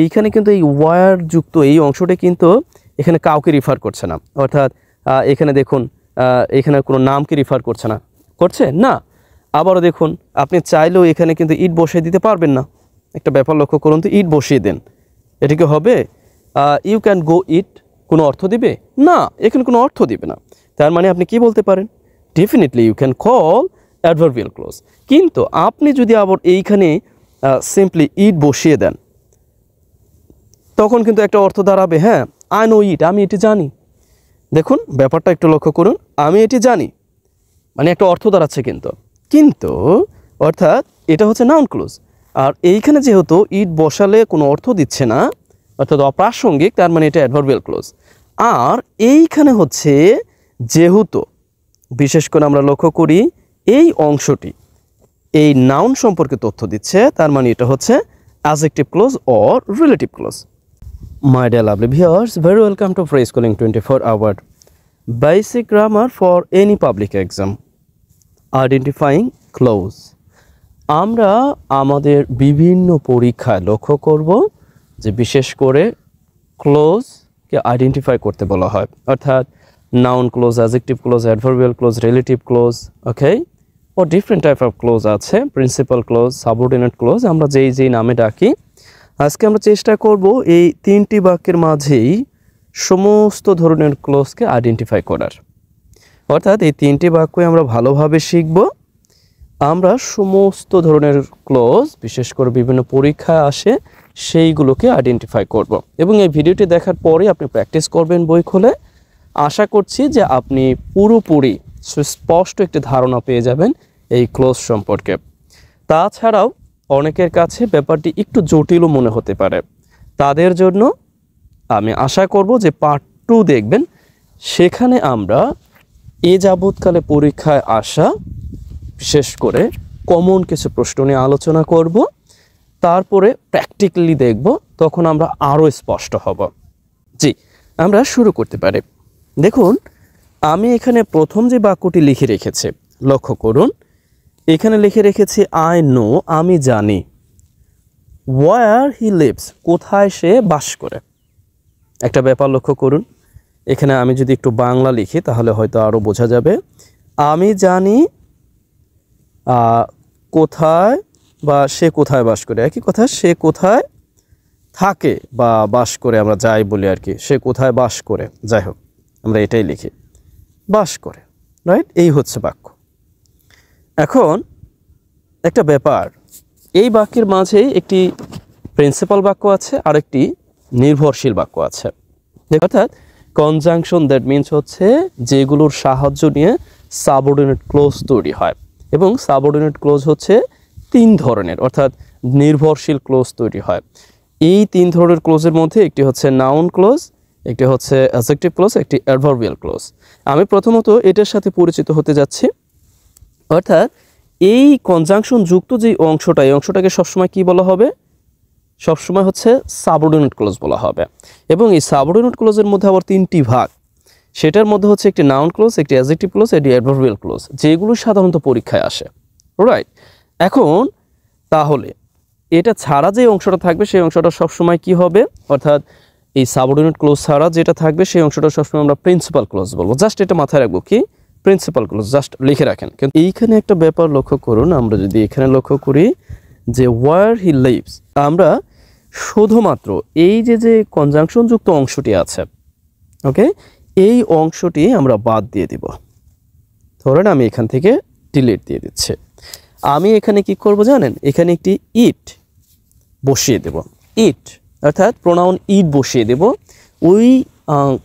এইখানে কিন্তু এই ওয়ার যুক্ত এই অংশটা কিন্তু এখানে কাউকে রিফার করছে না, অর্থাৎ এখানে দেখুন এখানে কোনো নামকে রিফার করছে না, করছে না। আবারও দেখুন আপনি চাইলেও এখানে কিন্তু ইট বসিয়ে দিতে পারবেন না। একটা ব্যাপার লক্ষ্য করুন তো, ইট বসিয়ে দেন, এটা কি হবে? ইউ ক্যান গো ইট কোনো অর্থ দিবে না, এখানে কোনো অর্থ দিবে না। তার মানে আপনি কি বলতে পারেন? Definitely you can call adverbial clause. কিন্তু আপনি যদি আবার এইখানে সিম্পলি ইট বসিয়ে দেন, তখন কিন্তু একটা অর্থ দাঁড়াবে, হ্যাঁ আই নো ইট, আমি এটি জানি। দেখুন ব্যাপারটা একটু লক্ষ্য করুন, আমি এটি জানি মানে একটা অর্থ দাঁড়াচ্ছে কিন্তু অর্থাৎ এটা হচ্ছে নাউন ক্লোজ। আর এইখানে যেহেতু ইট বসালে কোনো অর্থ দিচ্ছে না, অর্থাৎ অপ্রাসঙ্গিক, তার মানে এটা অ্যাডভার্বিয়াল ক্লোজ। আর এইখানে হচ্ছে যেহেতু বিশেষ করে আমরা লক্ষ্য করি এই অংশটি এই নাউন সম্পর্কে তথ্য দিচ্ছে, তার মানে এটা হচ্ছে adjective close or relative close. My dear lovely viewers, very welcome to Free Schooling 24-hour basic grammar for any public exam. Identifying clause. আমরা আমাদের বিভিন্ন পরীক্ষায় লক্ষ্য করব যে বিশেষ করে ক্লোজকে আইডেন্টিফাই করতে বলা হয়, অর্থাৎ noun clause, adjective clause, adverbial clause, relative clause, okay, ও ডিফারেন্ট টাইপ অফ ক্লোজ আছে, প্রিন্সিপাল ক্লোজ, সাবঅর্ডিনেট ক্লোজ, আমরা যেই নামে ডাকি। আজকে আমরা চেষ্টা করব এই তিনটি বাক্যের মাঝেই সমস্ত ধরনের ক্লোজকে আইডেন্টিফাই করার, অর্থাৎ এই তিনটি বাক্যই আমরা ভালোভাবে শিখব। আমরা সমস্ত ধরনের ক্লোজ বিশেষ করে বিভিন্ন পরীক্ষায় আসে সেইগুলোকে আইডেন্টিফাই করব, এবং এই ভিডিওটি দেখার পরে আপনি প্র্যাকটিস করবেন বই খুলে। আশা করছি যে আপনি পুরোপুরি সুস্পষ্ট একটি ধারণা পেয়ে যাবেন এই ক্লোজ সম্পর্কে। তাছাড়াও অনেকের কাছে ব্যাপারটি একটু জটিলও মনে হতে পারে, তাদের জন্য আমি আশা করব যে পার্ট 2 দেখবেন, সেখানে আমরা এ যাবৎকালে পরীক্ষায় আসা বিশেষ করে কমন কিছু প্রশ্ন নিয়ে আলোচনা করব, তারপরে প্র্যাকটিক্যালি দেখব, তখন আমরা আরও স্পষ্ট হব। জি, আমরা শুরু করতে পারি। দেখুন আমি এখানে প্রথম যে বাক্যটি লিখে রেখেছি লক্ষ্য করুন, এখানে লিখে রেখেছি আই নো, আমি জানি, ওয়ার হি লিভস, কোথায় সে বাস করে। একটা ব্যাপার লক্ষ্য করুন, এখানে আমি যদি একটু বাংলা লিখি তাহলে হয়তো আরও বোঝা যাবে। আমি জানি কোথায় বা সে কোথায় বাস করে, একই কথা, সে কোথায় থাকে বা বাস করে, আমরা যাই বলি আর কি, সে কোথায় বাস করে, যাই হোক আমরা এটাই লিখি, বাস করে, রাইট? এই হচ্ছে বাক্য। এখন একটা ব্যাপার, এই বাক্যের মাঝে একটি প্রিন্সিপাল বাক্য আছে আর একটি নির্ভরশীল বাক্য আছে, অর্থাৎ কনজাংশন, দ্যাট মিনস হচ্ছে যেগুলোর সাহায্য নিয়ে সাবঅর্ডিনেট ক্লোজ তৈরি হয়, এবং সাবঅর্ডিনেট ক্লোজ হচ্ছে 3 ধরনের, অর্থাৎ নির্ভরশীল ক্লোজ তৈরি হয়। এই 3 ধরনের ক্লোজের মধ্যে একটি হচ্ছে নাউন ক্লোজ, একটি হচ্ছে অ্যাডজেক্টিভ ক্লোজ, একটি অ্যাডভার্বিয়াল ক্লোজ। আমি প্রথমত এটার সাথে পরিচিত হতে যাচ্ছি, অর্থাৎ এই কনজাংশন যুক্ত যে অংশটা, এই অংশটাকে সবসময় কি বলা হবে? সবসময় হচ্ছে সাবঅর্ডিনেট ক্লোজ বলা হবে। এবং এই সাবঅর্ডিনেট ক্লোজের মধ্যে আবার 3টি ভাগ, সেটার মধ্যে হচ্ছে একটি নাউন ক্লোজ, একটি অ্যাডজেক্টিভ ক্লোজ, একটি অ্যাডভার্বিয়াল ক্লোজ, যেগুলো সাধারণত পরীক্ষায় আসে, রাইট? এখন তাহলে এটা ছাড়া যে অংশটা থাকবে সেই অংশটা সবসময় কি হবে? অর্থাৎ এই সাবঅর্ডিনেট ক্লোজ ছাড়া যেটা থাকবে সেই অংশটা সবসময় আমরা প্রিন্সিপাল ক্লোজ বলবো। জাস্ট এটা মাথায় রাখবো, কি প্রিন্সিপাল ক্লোজ, জাস্ট লিখে রাখেন। কিন্তু এইখানে একটা ব্যাপার লক্ষ্য করুন, আমরা যদি এখানে লক্ষ্য করি যে ওয়ার হি লিভস, আমরা শুধুমাত্র এই যে কনজাংশন যুক্ত অংশটি আছে, ওকে, এই অংশটি আমরা বাদ দিয়ে দিব। ধরেন আমি এখান থেকে ডিলিট দিয়ে দিচ্ছি। আমি এখানে কি করব জানেন? এখানে একটি ইট বসিয়ে দেব, ইট, অর্থাৎ প্রোনাউন ইট বসিয়ে দেব ওই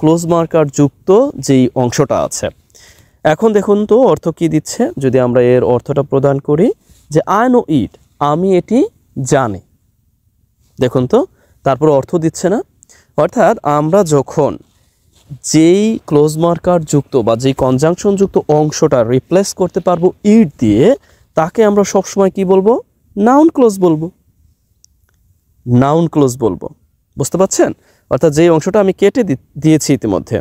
ক্লোজ মার্কার যুক্ত যেই অংশটা আছে। এখন দেখুন তো অর্থ কি দিচ্ছে, যদি আমরা এর অর্থটা প্রদান করি যে আই নো ইট, আমি এটি জানি। দেখুন তো তারপর অর্থ দিচ্ছে না? অর্থাৎ আমরা যখন যেই ক্লোজ মার্কার যুক্ত বা যেই কনজাংশন যুক্ত অংশটা রিপ্লেস করতে পারবো ইট দিয়ে, তাকে আমরা সবসময় কি বলবো? নাউন ক্লোজ বলবো, নাউন ক্লোজ বলবো। বুঝতে পারছেন? অর্থাৎ যেই অংশটা আমি কেটে দিয়েছি ইতিমধ্যে,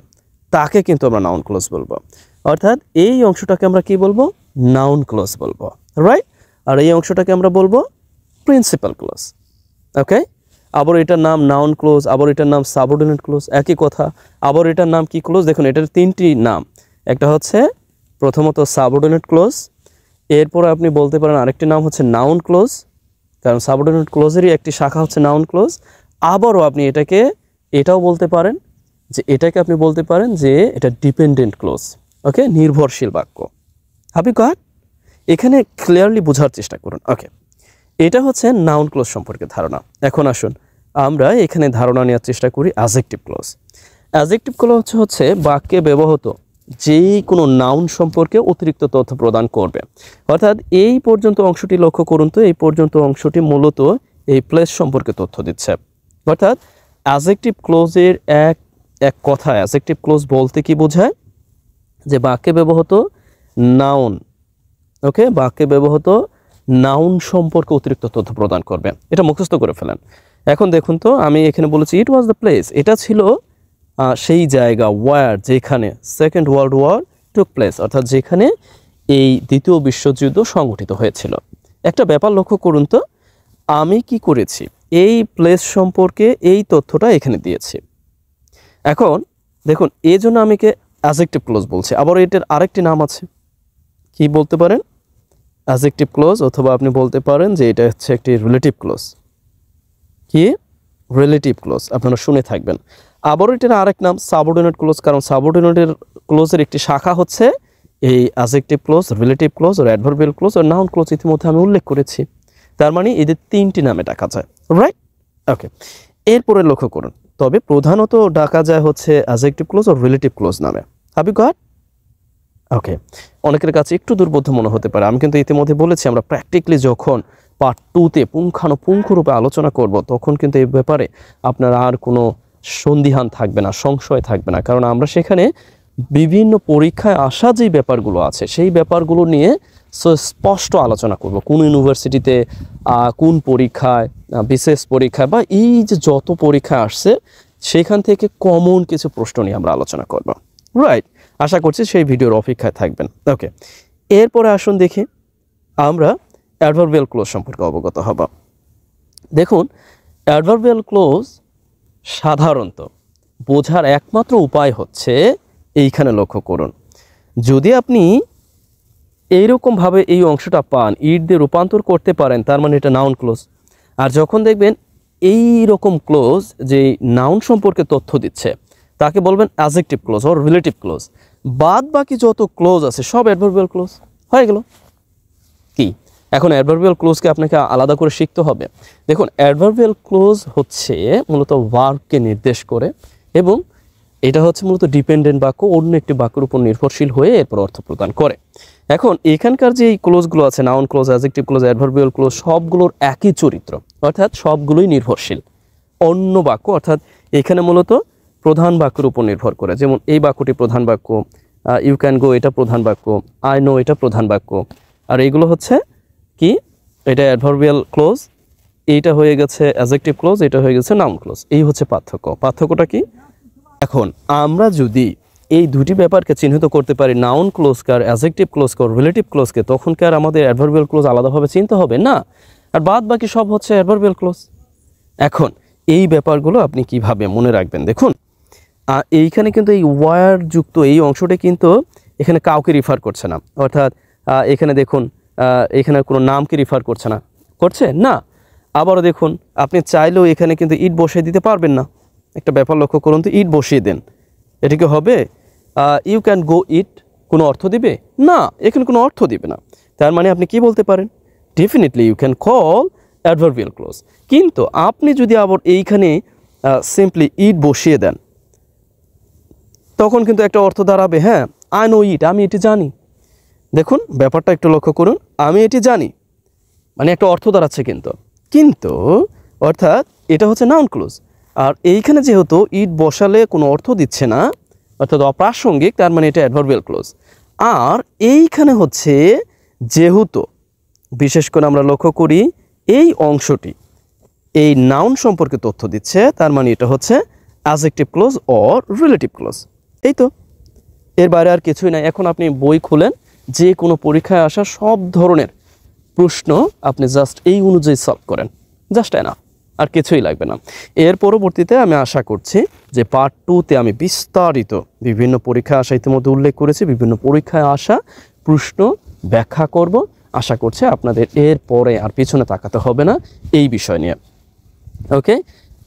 তাকে কিন্তু আমরা নাউন ক্লোজ বলবো। অর্থাৎ এই অংশটাকে আমরা কি বলবো? নাউন ক্লোজ বলবো, রাইট? আর এই অংশটাকে আমরা বলবো প্রিন্সিপাল ক্লোজ, ওকে? আবার এটার নাম নাউন ক্লোজ, আবার এটার নাম সাবঅর্ডিনেট ক্লোজ, একই কথা। আবার এটার নাম কি ক্লোজ? দেখুন এটার তিনটি নাম, একটা হচ্ছে প্রথমত সাবঅর্ডিনেট ক্লোজ, এরপরে আপনি বলতে পারেন আরেকটি নাম হচ্ছে নাউন ক্লোজ, কারণ সাবঅর্ডিনেট ক্লোজেরই একটি শাখা হচ্ছে নাউন ক্লোজ। আবারও আপনি এটাও বলতে পারেন যে আপনি বলতে পারেন যে এটা ডিপেন্ডেন্ট ক্লোজ, ওকে, নির্ভরশীল বাক্য। আপনি গট? এখানে ক্লিয়ারলি বোঝার চেষ্টা করুন। ওকে, এটা হচ্ছে নাউন ক্লোজ সম্পর্কে ধারণা। এখন আসুন আমরা এখানে ধারণা নেওয়ার চেষ্টা করি অ্যাডজেক্টিভ ক্লোজ। অ্যাডজেক্টিভ ক্লোজ হচ্ছে বাক্যে ব্যবহৃত যেই কোনো নাউন সম্পর্কে অতিরিক্ত তথ্য প্রদান করবে। অর্থাৎ এই পর্যন্ত অংশটি লক্ষ্য করুন তো, এই পর্যন্ত অংশটি মূলত এই প্লেস সম্পর্কে তথ্য দিচ্ছে। অর্থাৎ অ্যাডজেক্টিভ ক্লোজের এক কথা অ্যাডজেক্টিভ ক্লোজ বলতে কি বোঝায়? যে বাক্যে ব্যবহৃত নাউন, ওকে, বাক্যে ব্যবহৃত নাউন সম্পর্কে অতিরিক্ত তথ্য প্রদান করবে। এটা মুখস্থ করে ফেলেন। এখন দেখুন তো, আমি এখানে বলেছি ইট ওয়াজ দ্য প্লেস, এটা ছিল সেই জায়গা, ওয়ার, যেখানে second world war took place, অর্থাৎ যেখানে এই দ্বিতীয় বিশ্বযুদ্ধ সংঘটিত হয়েছিল। একটা ব্যাপার লক্ষ্য করুন তো, আমি কি করেছি? এই প্লেস সম্পর্কে এই তথ্যটা এখানে দিয়েছি। এখন দেখুন, এই জন্য আমি অ্যাডজেক্টিভ ক্লোজ বলছি। আবার এটার আরেকটি নাম আছে, কি বলতে পারেন? অ্যাডজেক্টিভ ক্লোজ, অথবা আপনি বলতে পারেন যে এটা হচ্ছে একটি রিলেটিভ ক্লোজ। কি? রিলেটিভ ক্লোজ, আপনারা শুনে থাকবেন। আবার এটার আরেক নাম সাবঅর্ডিনেট ক্লোজ, কারণ সাবঅর্ডিনেটের ক্লোজের একটি শাখা হচ্ছে এই অ্যাডজেক্টিভ ক্লোজ, রিলেটিভ ক্লোজ, আর অ্যাডভার্বিয়াল ক্লোজ, আর নাউন ক্লোজ ইতিমধ্যে আমি উল্লেখ করেছি। তার মানে এদের তিনটি নামে ডাকা যায়, রাইট? ওকে, এরপরে লক্ষ্য করুন, তবে প্রধানত ডাকা যায় হচ্ছে অ্যাডজেক্টিভ ক্লোজ ও রিলেটিভ ক্লোজ নামে। Have you got? ওকে, অনেকের কাছে একটু দুর্বোধ্য মনে হতে পারে। আমি কিন্তু ইতিমধ্যে বলেছি আমরা প্র্যাকটিক্যালি যখন পার্ট 2-তে পুঙ্খানুপুঙ্খরূপে আলোচনা করব, তখন কিন্তু এই ব্যাপারে আপনার আর কোনো সন্দিহান থাকবে না, সংশয় থাকবে না, কারণ আমরা সেখানে বিভিন্ন পরীক্ষায় আসা যেই ব্যাপারগুলো আছে সেই ব্যাপারগুলো নিয়ে স্পষ্ট আলোচনা করব। কোন ইউনিভার্সিটিতে কোন পরীক্ষায়, বিশেষ পরীক্ষায়, বা এই যে যত পরীক্ষা আসছে সেখান থেকে কমন কিছু প্রশ্ন নিয়ে আমরা আলোচনা করব, রাইট? আশা করছি সেই ভিডিওর অপেক্ষায় থাকবেন। ওকে, এরপরে আসুন দেখি আমরা অ্যাডভার্বিয়াল ক্লোজ সম্পর্কে অবগত হব। দেখুন, অ্যাডভার্বিয়াল ক্লোজ সাধারণত বোঝার একমাত্র উপায় হচ্ছে এইখানে লক্ষ্য করুন। যদি আপনি এইরকমভাবে এই অংশটা পান, ইট দিয়ে রূপান্তর করতে পারেন, তার মানে এটা নাউন ক্লোজ। আর যখন দেখবেন এই রকম ক্লোজ যে নাউন সম্পর্কে তথ্য দিচ্ছে, তাকে বলবেন adjective clause or relative close. বাদ বাকি যত ক্লোজ আছে সব অ্যাডভার্বিয়াল ক্লোজ হয়ে গেল। কি এখন অ্যাডভার্বিয়াল ক্লোজকে আপনাকে আলাদা করে শিখতে হবে? দেখুন, অ্যাডভার্বিয়াল ক্লোজ হচ্ছে মূলত ভার্বকে নির্দেশ করে, এবং এটা হচ্ছে মূলত ডিপেন্ডেন্ট বাক্য, অন্য একটি বাক্যের উপর নির্ভরশীল হয়ে এরপর অর্থ প্রদান করে। এখন এখানকার যে এই ক্লোজগুলো আছে, noun clause, adjective clause, adverbial close, সবগুলোর একই চরিত্র, অর্থাৎ সবগুলোই নির্ভরশীল অন্য বাক্য, অর্থাৎ এখানে মূলত প্রধান বাক্যের উপর নির্ভর করে। যেমন এই বাক্যটি প্রধান বাক্য, ইউ ক্যান গো এটা প্রধান বাক্য, আই নো এটা প্রধান বাক্য, আর এইগুলো হচ্ছে কি? এটা অ্যাডভার্বিয়াল ক্লোজ, এইটা হয়ে গেছে অ্যাডজেক্টিভ ক্লোজ, এটা হয়ে গেছে নাউন ক্লোজ। এই হচ্ছে পার্থক্য। পার্থক্যটা কি? এখন আমরা যদি এই দুটি ব্যাপারকে চিহ্নিত করতে পারি, নাউন ক্লোজকে আর অ্যাডজেক্টিভ ক্লোজকে আর রিলেটিভ ক্লোজকে, তখন কি আর আমাদের অ্যাডভার্বিয়াল ক্লোজ আলাদাভাবে চিনতে হবে না? আর বাদ বাকি সব হচ্ছে অ্যাডভার্বিয়াল ক্লোজ। এখন এই ব্যাপারগুলো আপনি কিভাবে মনে রাখবেন? দেখুন, এইখানে কিন্তু এই ওয়ার যুক্ত এই অংশটা কিন্তু এখানে কাউকে রিফার করছে না, অর্থাৎ এখানে দেখুন এখানে কোনো নামকে রিফার করছে না, করছে না। আবারও দেখুন, আপনি চাইলেও এখানে কিন্তু ইট বসিয়ে দিতে পারবেন না। একটা ব্যাপার লক্ষ্য করুন তো, ইট বসিয়ে দেন, এটা কি হবে? ইউ ক্যান গো ইট কোনো অর্থ দিবে না, এখানে কোনো অর্থ দিবে না। তার মানে আপনি কি বলতে পারেন? Definitely you can call adverbial clause. কিন্তু আপনি যদি আবার এইখানে সিম্পলি ইট বসিয়ে দেন, তখন কিন্তু একটা অর্থ দাঁড়াবে, হ্যাঁ, আই নো ইট, আমি এটি জানি। দেখুন ব্যাপারটা একটু লক্ষ্য করুন, আমি এটি জানি মানে একটা অর্থ দাঁড়াচ্ছে, কিন্তু অর্থাৎ এটা হচ্ছে নাউন ক্লোজ। আর এইখানে যেহেতু ইট বসালে কোনো অর্থ দিচ্ছে না, অর্থাৎ অপ্রাসঙ্গিক, তার মানে এটা অ্যাডভার্বিয়াল ক্লোজ। আর এইখানে হচ্ছে যেহেতু বিশেষ করে আমরা লক্ষ্য করি এই অংশটি এই নাউন সম্পর্কে তথ্য দিচ্ছে, তার মানে এটা হচ্ছে adjective close or relative close. এই তো, এর বাইরে আর কিছুই নাই। এখন আপনি বই খুলেন, যে কোনো পরীক্ষায় আসা সব ধরনের প্রশ্ন আপনি জাস্ট এই অনুযায়ী সলভ করেন, জাস্ট এনাফ। আর কিছুই লাগবে না। এর পরবর্তীতে আমি আশা করছি যে পার্ট 2-তে আমি বিস্তারিত বিভিন্ন পরীক্ষায় আসা ইতিমধ্যে উল্লেখ করেছি, বিভিন্ন পরীক্ষায় আসা প্রশ্ন ব্যাখ্যা করব। আশা করছি আপনাদের এর পরে আর পিছনে তাকাতে হবে না এই বিষয় নিয়ে। ওকে,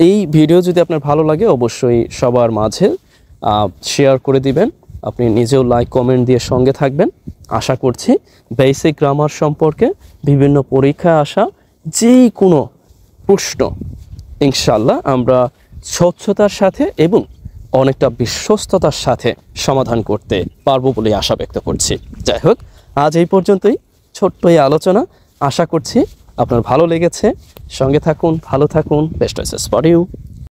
এই ভিডিও যদি আপনার ভালো লাগে অবশ্যই সবার মাঝে শেয়ার করে দিবেন। আপনি নিজেও লাইক কমেন্ট দিয়ে সঙ্গে থাকবেন। আশা করছি বেসিক গ্রামার সম্পর্কে বিভিন্ন পরীক্ষায় আসা যে কোনো প্রশ্ন ইনশাল্লাহ আমরা স্বচ্ছতার সাথে এবং অনেকটা বিশ্বস্ততার সাথে সমাধান করতে পারবো বলে আশা ব্যক্ত করছি। যাই হোক, আজ এই পর্যন্তই ছোট্ট এই আলোচনা। আশা করছি আপনার ভালো লেগেছে। সঙ্গে থাকুন, ভালো থাকুন। Best wishes for you.